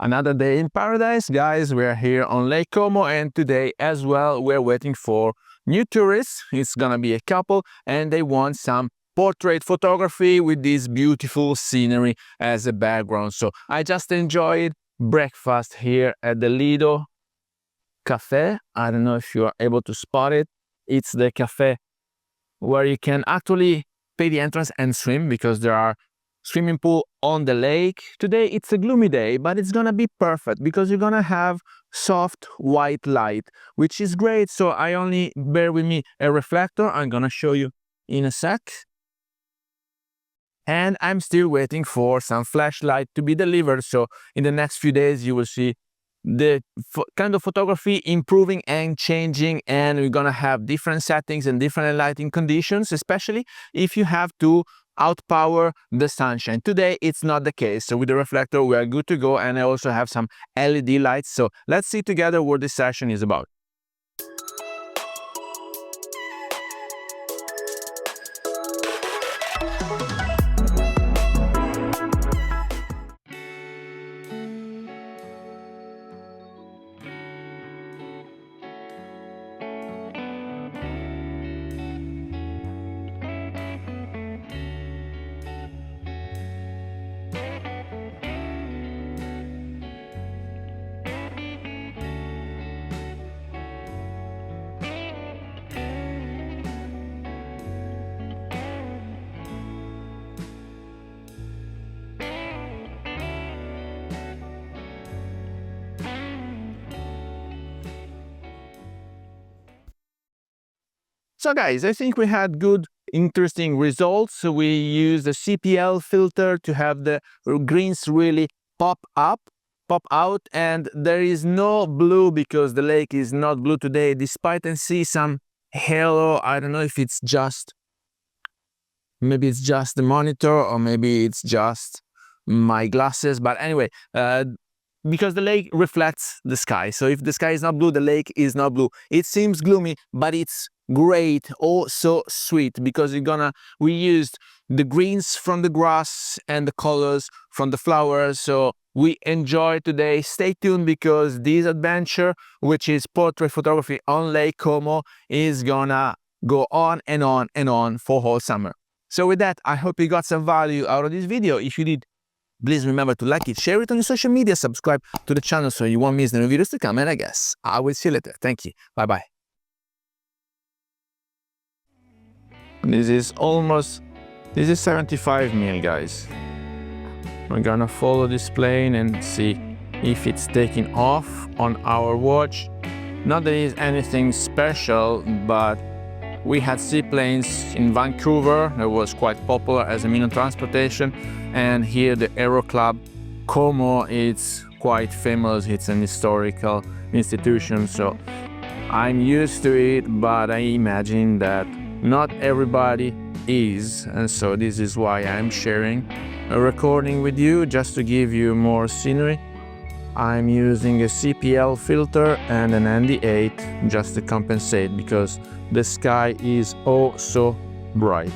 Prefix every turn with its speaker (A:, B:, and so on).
A: Another day in paradise, guys. We're here on Lake Como, and today as well we're waiting for new tourists. It's gonna be a couple, and they want some portrait photography with this beautiful scenery as a background. So I just enjoyed breakfast here at the Lido Cafe. I don't know if you are able to spot it. It's the cafe where you can actually pay the entrance and swim, because there are swimming pool on the lake. Today it's a gloomy day, but it's gonna be perfect because you're gonna have soft white light, which is great. So I only bear with me a reflector. I'm gonna show you in a sec. And I'm still waiting for some flashlight to be delivered. So in the next few days, you will see the kind of photography improving and changing, and we're gonna have different settings and different lighting conditions, especially if you have to outpower the sunshine. Today it's not the case, so with the reflector we are good to go, and I also have some LED lights. So let's see together what this session is about. So guys, I think we had good, interesting results. So we used the CPL filter to have the greens really pop out, and there is no blue because the lake is not blue today, despite I see some halo. I don't know if it's just, maybe it's just the monitor, or maybe it's just my glasses, but anyway, because the lake reflects the sky. So if the sky is not blue, the lake is not blue. It seems gloomy, but it's great, oh so sweet, because we used the greens from the grass and the colors from the flowers. So we enjoy today. Stay tuned, because this adventure, which is portrait photography on Lake Como, is gonna go on and on and on for whole summer. So with that, I hope you got some value out of this video. If you did, please remember to like it, share it on your social media, subscribe to the channel so you won't miss the new videos to come, and I guess I will see you later. Thank you. Bye bye. This is 75 mil, guys. We're gonna follow this plane and see if it's taking off on our watch. Not that it's anything special, but we had seaplanes in Vancouver that was quite popular as a mean of transportation, and here the Aero Club Como, it's quite famous. It's an historical institution, so I'm used to it, but I imagine that not everybody is, and so this is why I'm sharing a recording with you, just to give you more scenery. I'm using a CPL filter and an ND8 just to compensate, because the sky is oh so bright.